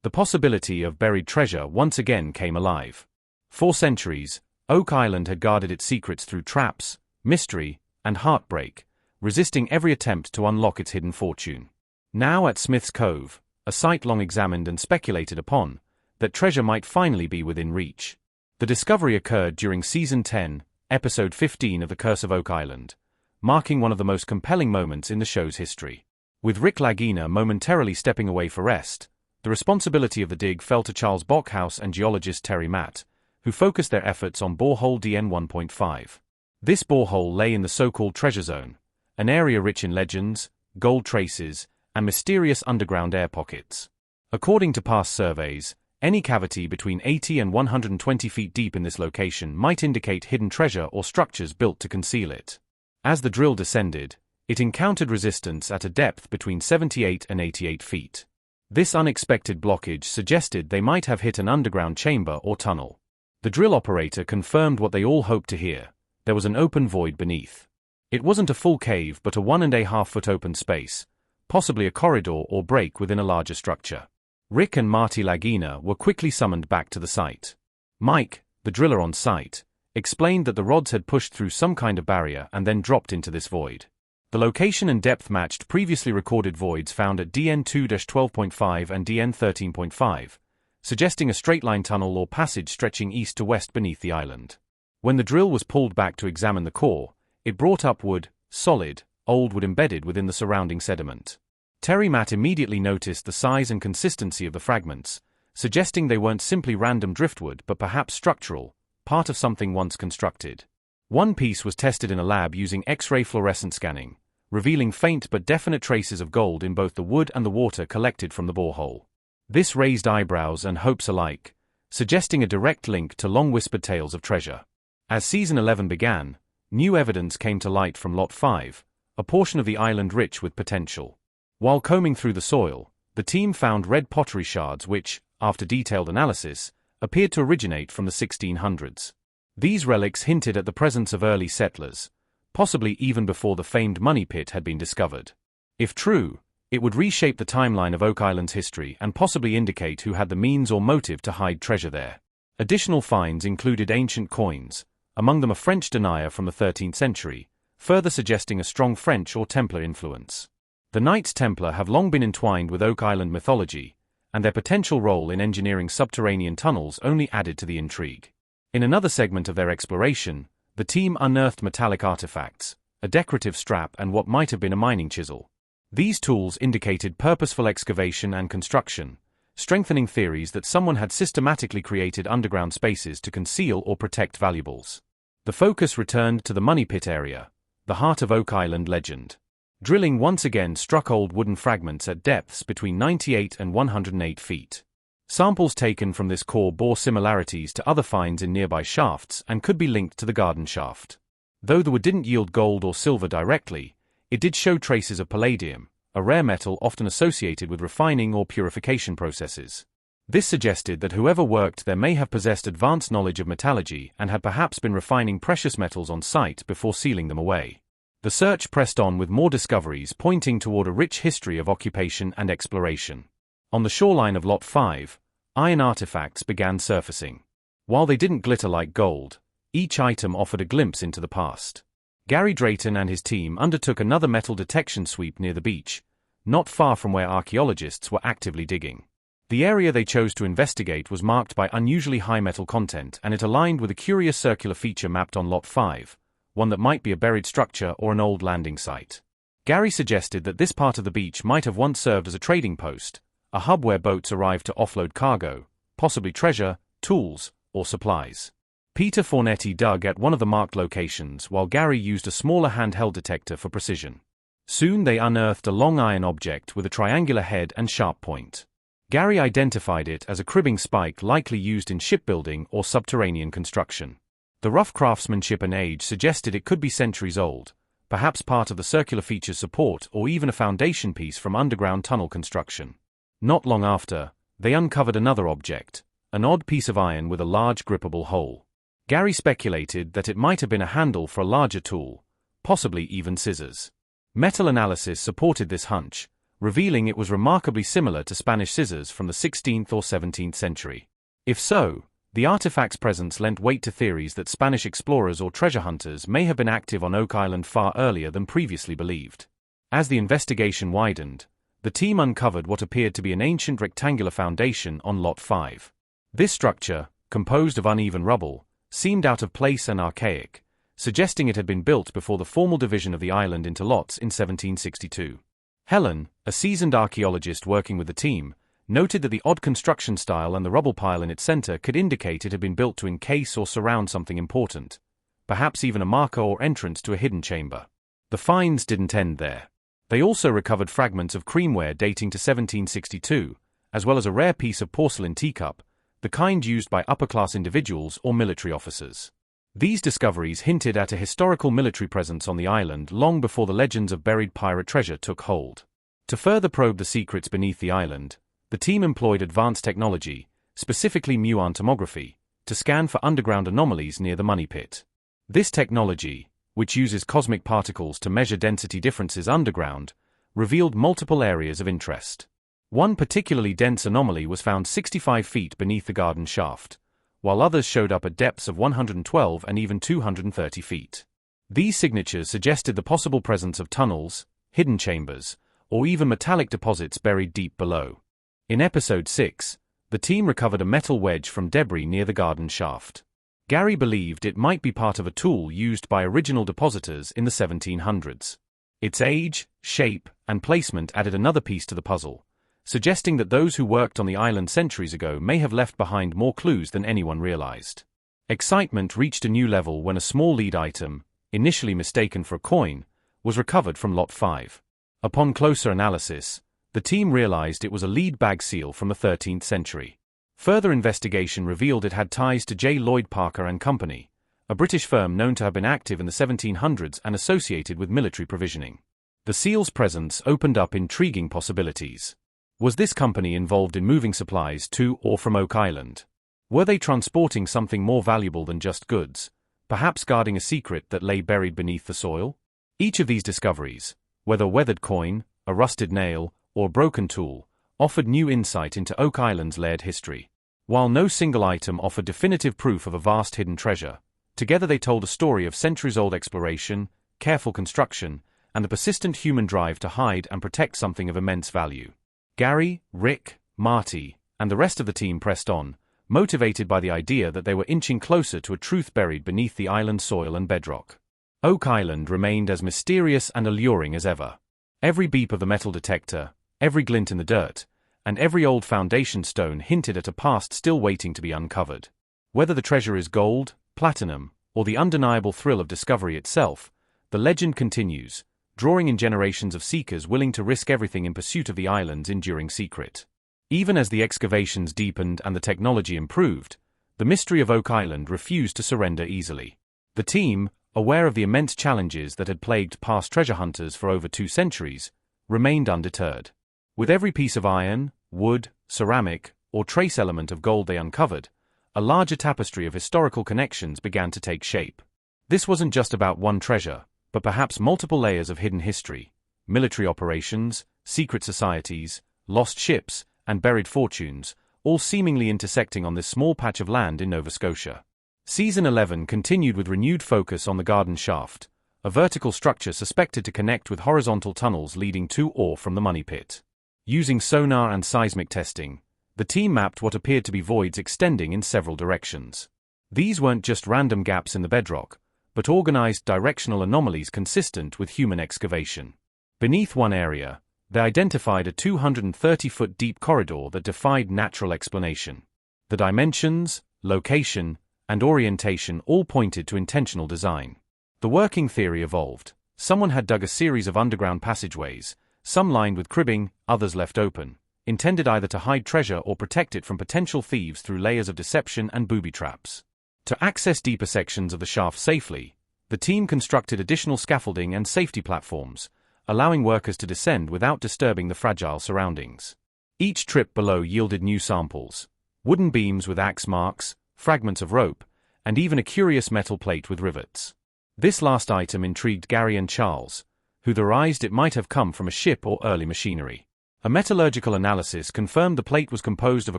The possibility of buried treasure once again came alive. For centuries, Oak Island had guarded its secrets through traps, mystery, and heartbreak, resisting every attempt to unlock its hidden fortune. Now at Smith's Cove, a site long examined and speculated upon, that treasure might finally be within reach. The discovery occurred during Season 10, Episode 15 of The Curse of Oak Island, marking one of the most compelling moments in the show's history. With Rick Lagina momentarily stepping away for rest, the responsibility of the dig fell to Charles Bockhaus and geologist Terry Matt, who focused their efforts on borehole DN 1.5. This borehole lay in the so-called treasure zone, an area rich in legends, gold traces, and mysterious underground air pockets. According to past surveys, any cavity between 80 and 120 feet deep in this location might indicate hidden treasure or structures built to conceal it. As the drill descended, it encountered resistance at a depth between 78 and 88 feet. This unexpected blockage suggested they might have hit an underground chamber or tunnel. The drill operator confirmed what they all hoped to hear: there was an open void beneath. It wasn't a full cave but a 1.5 foot open space, possibly a corridor or break within a larger structure. Rick and Marty Lagina were quickly summoned back to the site. Mike, the driller on site, explained that the rods had pushed through some kind of barrier and then dropped into this void. The location and depth matched previously recorded voids found at DN 2-12.5 and DN 13.5, suggesting a straight-line tunnel or passage stretching east to west beneath the island. When the drill was pulled back to examine the core, it brought up wood, solid, old wood embedded within the surrounding sediment. Terry Matt immediately noticed the size and consistency of the fragments, suggesting they weren't simply random driftwood but perhaps structural, part of something once constructed. One piece was tested in a lab using X-ray fluorescent scanning, revealing faint but definite traces of gold in both the wood and the water collected from the borehole. This raised eyebrows and hopes alike, suggesting a direct link to long-whispered tales of treasure. As Season 11 began, new evidence came to light from Lot 5, a portion of the island rich with potential. While combing through the soil, the team found red pottery shards which, after detailed analysis, appeared to originate from the 1600s. These relics hinted at the presence of early settlers, possibly even before the famed money pit had been discovered. If true, it would reshape the timeline of Oak Island's history and possibly indicate who had the means or motive to hide treasure there. Additional finds included ancient coins, among them a French denier from the 13th century, further suggesting a strong French or Templar influence. The Knights Templar have long been entwined with Oak Island mythology, and their potential role in engineering subterranean tunnels only added to the intrigue. In another segment of their exploration, the team unearthed metallic artifacts, a decorative strap and what might have been a mining chisel. These tools indicated purposeful excavation and construction, strengthening theories that someone had systematically created underground spaces to conceal or protect valuables. The focus returned to the money pit area, the heart of Oak Island legend. Drilling once again struck old wooden fragments at depths between 98 and 108 feet. Samples taken from this core bore similarities to other finds in nearby shafts and could be linked to the garden shaft. Though the wood didn't yield gold or silver directly, it did show traces of palladium, a rare metal often associated with refining or purification processes. This suggested that whoever worked there may have possessed advanced knowledge of metallurgy and had perhaps been refining precious metals on site before sealing them away. The search pressed on with more discoveries pointing toward a rich history of occupation and exploration. On the shoreline of Lot 5, iron artifacts began surfacing. While they didn't glitter like gold, each item offered a glimpse into the past. Gary Drayton and his team undertook another metal detection sweep near the beach, not far from where archaeologists were actively digging. The area they chose to investigate was marked by unusually high metal content, and it aligned with a curious circular feature mapped on Lot 5, one that might be a buried structure or an old landing site. Gary suggested that this part of the beach might have once served as a trading post, a hub where boats arrived to offload cargo, possibly treasure, tools, or supplies. Peter Fornetti dug at one of the marked locations while Gary used a smaller handheld detector for precision. Soon they unearthed a long iron object with a triangular head and sharp point. Gary identified it as a cribbing spike likely used in shipbuilding or subterranean construction. The rough craftsmanship and age suggested it could be centuries old, perhaps part of the circular feature's support or even a foundation piece from underground tunnel construction. Not long after, they uncovered another object, an odd piece of iron with a large grippable hole. Gary speculated that it might have been a handle for a larger tool, possibly even scissors. Metal analysis supported this hunch, revealing it was remarkably similar to Spanish scissors from the 16th or 17th century. If so, the artifact's presence lent weight to theories that Spanish explorers or treasure hunters may have been active on Oak Island far earlier than previously believed. As the investigation widened, the team uncovered what appeared to be an ancient rectangular foundation on Lot 5. This structure, composed of uneven rubble, seemed out of place and archaic, suggesting it had been built before the formal division of the island into lots in 1762. Helen, a seasoned archaeologist working with the team, noted that the odd construction style and the rubble pile in its center could indicate it had been built to encase or surround something important, perhaps even a marker or entrance to a hidden chamber. The finds didn't end there. They also recovered fragments of creamware dating to 1762, as well as a rare piece of porcelain teacup, the kind used by upper-class individuals or military officers. These discoveries hinted at a historical military presence on the island long before the legends of buried pirate treasure took hold. To further probe the secrets beneath the island, the team employed advanced technology, specifically muon tomography, to scan for underground anomalies near the money pit. This technology, which uses cosmic particles to measure density differences underground, revealed multiple areas of interest. One particularly dense anomaly was found 65 feet beneath the garden shaft, while others showed up at depths of 112 and even 230 feet. These signatures suggested the possible presence of tunnels, hidden chambers, or even metallic deposits buried deep below. In Episode 6, the team recovered a metal wedge from debris near the garden shaft. Gary believed it might be part of a tool used by original depositors in the 1700s. Its age, shape, and placement added another piece to the puzzle, suggesting that those who worked on the island centuries ago may have left behind more clues than anyone realized. Excitement reached a new level when a small lead item, initially mistaken for a coin, was recovered from Lot 5. Upon closer analysis, the team realized it was a lead bag seal from the 13th century. Further investigation revealed it had ties to J. Lloyd Parker and Company, a British firm known to have been active in the 1700s and associated with military provisioning. The seal's presence opened up intriguing possibilities. Was this company involved in moving supplies to or from Oak Island? Were they transporting something more valuable than just goods, perhaps guarding a secret that lay buried beneath the soil? Each of these discoveries, whether a weathered coin, a rusted nail, or broken tool, offered new insight into Oak Island's layered history. While no single item offered definitive proof of a vast hidden treasure, together they told a story of centuries-old exploration, careful construction, and the persistent human drive to hide and protect something of immense value. Gary, Rick, Marty, and the rest of the team pressed on, motivated by the idea that they were inching closer to a truth buried beneath the island's soil and bedrock. Oak Island remained as mysterious and alluring as ever. Every beep of the metal detector, every glint in the dirt, and every old foundation stone hinted at a past still waiting to be uncovered. Whether the treasure is gold, platinum, or the undeniable thrill of discovery itself, the legend continues, drawing in generations of seekers willing to risk everything in pursuit of the island's enduring secret. Even as the excavations deepened and the technology improved, the mystery of Oak Island refused to surrender easily. The team, aware of the immense challenges that had plagued past treasure hunters for over 2 centuries, remained undeterred. With every piece of iron, wood, ceramic, or trace element of gold they uncovered, a larger tapestry of historical connections began to take shape. This wasn't just about one treasure, but perhaps multiple layers of hidden history, military operations, secret societies, lost ships, and buried fortunes, all seemingly intersecting on this small patch of land in Nova Scotia. Season 11 continued with renewed focus on the garden shaft, a vertical structure suspected to connect with horizontal tunnels leading to or from the money pit. Using sonar and seismic testing, the team mapped what appeared to be voids extending in several directions. These weren't just random gaps in the bedrock, but organized directional anomalies consistent with human excavation. Beneath one area, they identified a 230-foot deep corridor that defied natural explanation. The dimensions, location, and orientation all pointed to intentional design. The working theory evolved. Someone had dug a series of underground passageways, some lined with cribbing, others left open, intended either to hide treasure or protect it from potential thieves through layers of deception and booby traps. To access deeper sections of the shaft safely, the team constructed additional scaffolding and safety platforms, allowing workers to descend without disturbing the fragile surroundings. Each trip below yielded new samples: wooden beams with axe marks, fragments of rope, and even a curious metal plate with rivets. This last item intrigued Gary and Charles, who theorized it might have come from a ship or early machinery. A metallurgical analysis confirmed the plate was composed of a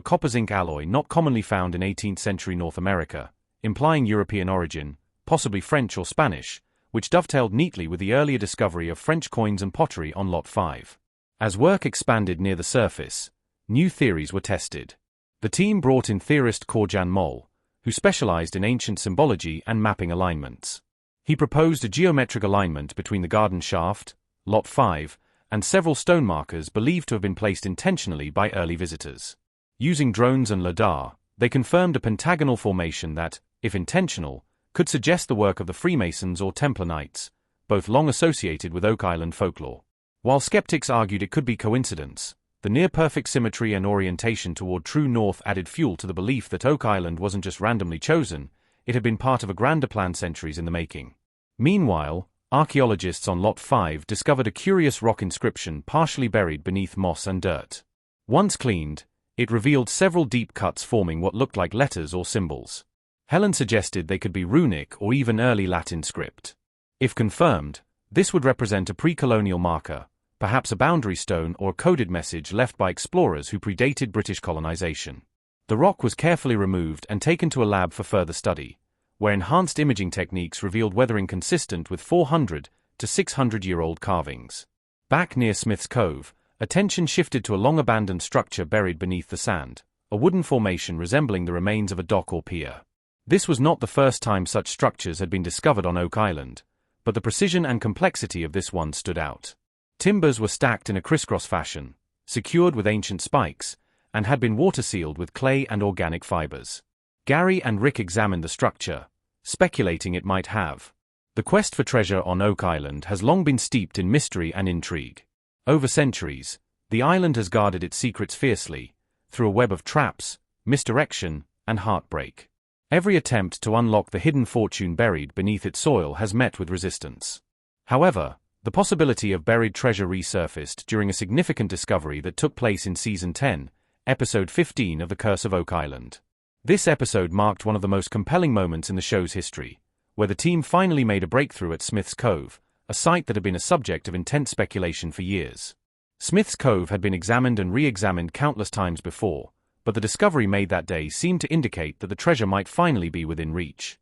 copper-zinc alloy not commonly found in 18th-century North America, implying European origin, possibly French or Spanish, which dovetailed neatly with the earlier discovery of French coins and pottery on Lot 5. As work expanded near the surface, new theories were tested. The team brought in theorist Korjan Moll, who specialized in ancient symbology and mapping alignments. He proposed a geometric alignment between the garden shaft, Lot 5, and several stone markers believed to have been placed intentionally by early visitors. Using drones and lidar, they confirmed a pentagonal formation that, if intentional, could suggest the work of the Freemasons or Templar Knights, both long associated with Oak Island folklore. While skeptics argued it could be coincidence, the near-perfect symmetry and orientation toward true north added fuel to the belief that Oak Island wasn't just randomly chosen, it had been part of a grander plan centuries in the making. Meanwhile, archaeologists on Lot 5 discovered a curious rock inscription partially buried beneath moss and dirt. Once cleaned, it revealed several deep cuts forming what looked like letters or symbols. Helen suggested they could be runic or even early Latin script. If confirmed, this would represent a pre-colonial marker, perhaps a boundary stone or a coded message left by explorers who predated British colonization. The rock was carefully removed and taken to a lab for further study, where enhanced imaging techniques revealed weathering consistent with 400 to 600-year-old carvings. Back near Smith's Cove, attention shifted to a long-abandoned structure buried beneath the sand, a wooden formation resembling the remains of a dock or pier. This was not the first time such structures had been discovered on Oak Island, but the precision and complexity of this one stood out. Timbers were stacked in a crisscross fashion, secured with ancient spikes, and had been water-sealed with clay and organic fibers. Gary and Rick examined the structure, speculating it might have. The quest for treasure on Oak Island has long been steeped in mystery and intrigue. Over centuries, the island has guarded its secrets fiercely, through a web of traps, misdirection, and heartbreak. Every attempt to unlock the hidden fortune buried beneath its soil has met with resistance. However, the possibility of buried treasure resurfaced during a significant discovery that took place in Season 10, Episode 15 of The Curse of Oak Island. This episode marked one of the most compelling moments in the show's history, where the team finally made a breakthrough at Smith's Cove, a site that had been a subject of intense speculation for years. Smith's Cove had been examined and re-examined countless times before, but the discovery made that day seemed to indicate that the treasure might finally be within reach.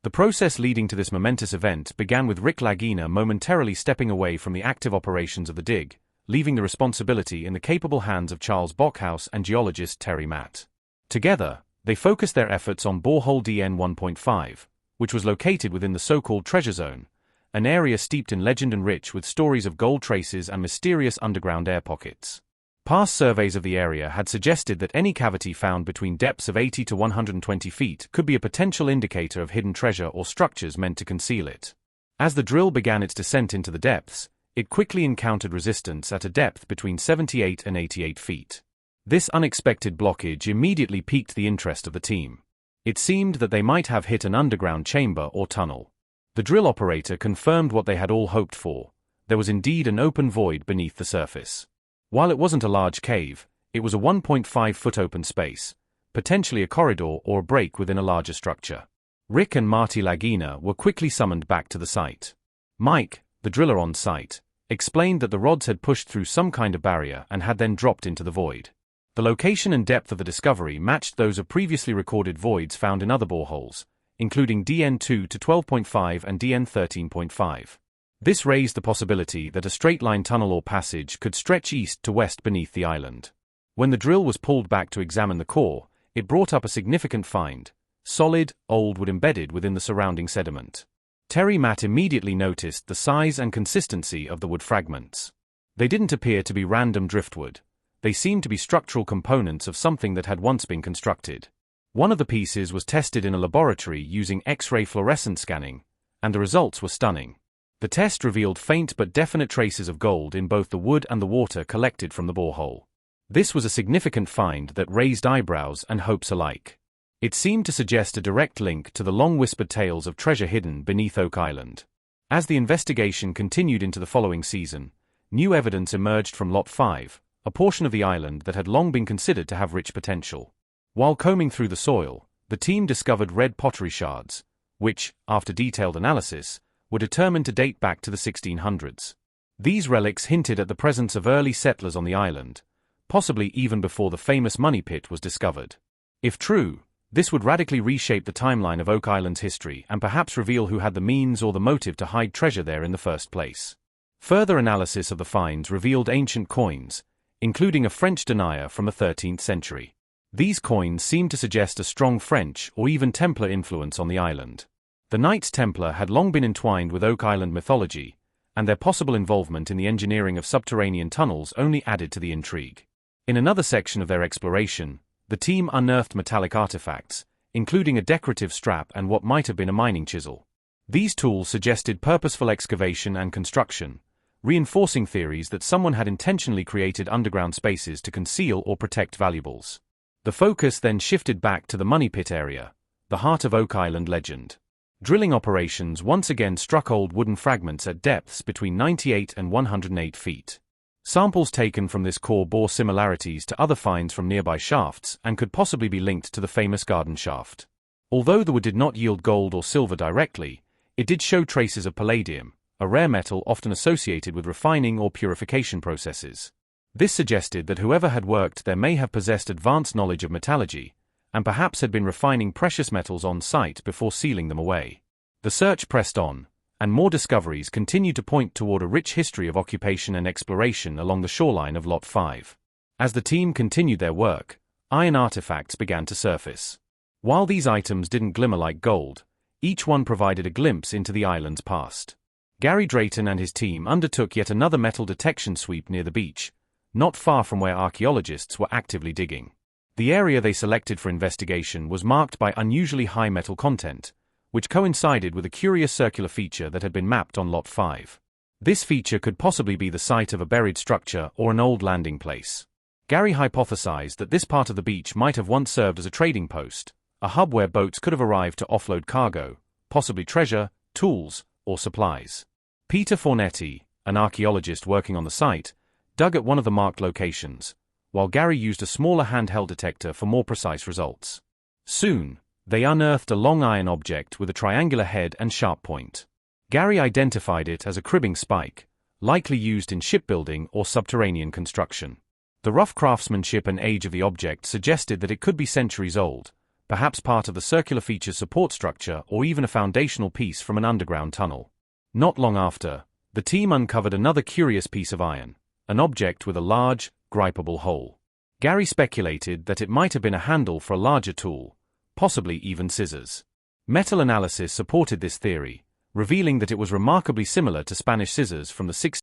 The process leading to this momentous event began with Rick Lagina momentarily stepping away from the active operations of the dig, leaving the responsibility in the capable hands of Charles Bockhaus and geologist Terry Matt. Together, they focused their efforts on borehole DN 1.5, which was located within the so-called treasure zone, an area steeped in legend and rich with stories of gold traces and mysterious underground air pockets. Past surveys of the area had suggested that any cavity found between depths of 80 to 120 feet could be a potential indicator of hidden treasure or structures meant to conceal it. As the drill began its descent into the depths, it quickly encountered resistance at a depth between 78 and 88 feet. This unexpected blockage immediately piqued the interest of the team. It seemed that they might have hit an underground chamber or tunnel. The drill operator confirmed what they had all hoped for. There was indeed an open void beneath the surface. While it wasn't a large cave, it was a 1.5-foot open space, potentially a corridor or a break within a larger structure. Rick and Marty Lagina were quickly summoned back to the site. Mike, the driller on site, explained that the rods had pushed through some kind of barrier and had then dropped into the void. The location and depth of the discovery matched those of previously recorded voids found in other boreholes, including DN2 to 12.5 and DN 13.5. This raised the possibility that a straight-line tunnel or passage could stretch east to west beneath the island. When the drill was pulled back to examine the core, it brought up a significant find: solid, old wood embedded within the surrounding sediment. Terry Matt immediately noticed the size and consistency of the wood fragments. They didn't appear to be random driftwood. They seemed to be structural components of something that had once been constructed. One of the pieces was tested in a laboratory using X-ray fluorescence scanning, and the results were stunning. The test revealed faint but definite traces of gold in both the wood and the water collected from the borehole. This was a significant find that raised eyebrows and hopes alike. It seemed to suggest a direct link to the long-whispered tales of treasure hidden beneath Oak Island. As the investigation continued into the following season, new evidence emerged from Lot 5, a portion of the island that had long been considered to have rich potential. While combing through the soil, the team discovered red pottery shards, which, after detailed analysis, were determined to date back to the 1600s. These relics hinted at the presence of early settlers on the island, possibly even before the famous money pit was discovered. If true, this would radically reshape the timeline of Oak Island's history and perhaps reveal who had the means or the motive to hide treasure there in the first place. Further analysis of the finds revealed ancient coins, including a French denier from the 13th century. These coins seem to suggest a strong French or even Templar influence on the island. The Knights Templar had long been entwined with Oak Island mythology, and their possible involvement in the engineering of subterranean tunnels only added to the intrigue. In another section of their exploration, the team unearthed metallic artifacts, including a decorative strap and what might have been a mining chisel. These tools suggested purposeful excavation and construction, reinforcing theories that someone had intentionally created underground spaces to conceal or protect valuables. The focus then shifted back to the Money Pit area, the heart of Oak Island legend. Drilling operations once again struck old wooden fragments at depths between 98 and 108 feet. Samples taken from this core bore similarities to other finds from nearby shafts and could possibly be linked to the famous garden shaft. Although the wood did not yield gold or silver directly, it did show traces of palladium, a rare metal often associated with refining or purification processes. This suggested that whoever had worked there may have possessed advanced knowledge of metallurgy, and perhaps had been refining precious metals on site before sealing them away. The search pressed on, and more discoveries continued to point toward a rich history of occupation and exploration along the shoreline of Lot 5. As the team continued their work, iron artifacts began to surface. While these items didn't glimmer like gold, each one provided a glimpse into the island's past. Gary Drayton and his team undertook yet another metal detection sweep near the beach, not far from where archaeologists were actively digging. The area they selected for investigation was marked by unusually high metal content, which coincided with a curious circular feature that had been mapped on Lot 5. This feature could possibly be the site of a buried structure or an old landing place. Gary hypothesized that this part of the beach might have once served as a trading post, a hub where boats could have arrived to offload cargo, possibly treasure, tools, or supplies. Peter Fornetti, an archaeologist working on the site, dug at one of the marked locations, while Gary used a smaller handheld detector for more precise results. Soon, they unearthed a long iron object with a triangular head and sharp point. Gary identified it as a cribbing spike, likely used in shipbuilding or subterranean construction. The rough craftsmanship and age of the object suggested that it could be centuries old, perhaps part of the circular feature's support structure or even a foundational piece from an underground tunnel. Not long after, the team uncovered another curious piece of iron, an object with a large, gripable hole. Gary speculated that it might have been a handle for a larger tool, possibly even scissors. Metal analysis supported this theory, revealing that it was remarkably similar to Spanish scissors from the 16th